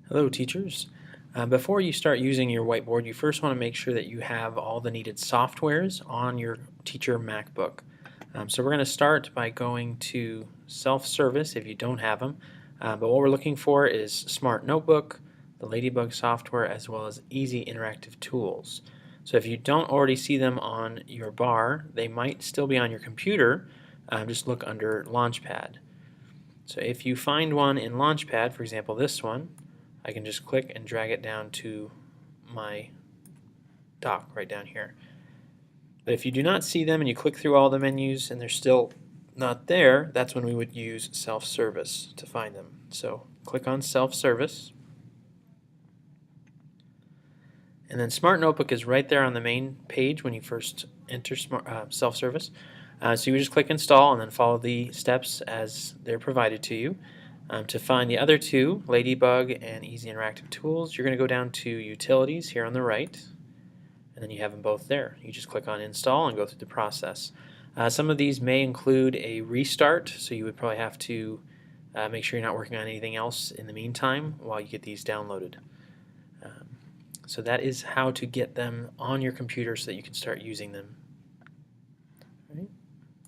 Hello, teachers. Before you start using your whiteboard, you first want to make sure that you have all the needed softwares on your teacher MacBook. So we're going to start by going to self-service if you don't have them. But what we're looking for is Smart Notebook, the Ladybug software, as well as Easy Interactive Tools. So if you don't already see them on your bar, they might still be on your computer. Just look under Launchpad. So if you find one in Launchpad, for example this one, I can just click and drag it down to my dock right down here. But if you do not see them and you click through all the menus and they're still not there, that's when we would use self-service to find them. So click on self-service. And then Smart Notebook is right there on the main page when you first enter self-service. So you just click install and then follow the steps as they're provided to you. To find the other two, Ladybug and Easy Interactive Tools, you're going to go down to Utilities here on the right, and then you have them both there. You just click on Install and go through the process. Some of these may include a restart, so you would probably have to make sure you're not working on anything else in the meantime while you get these downloaded. So that is how to get them on your computer so that you can start using them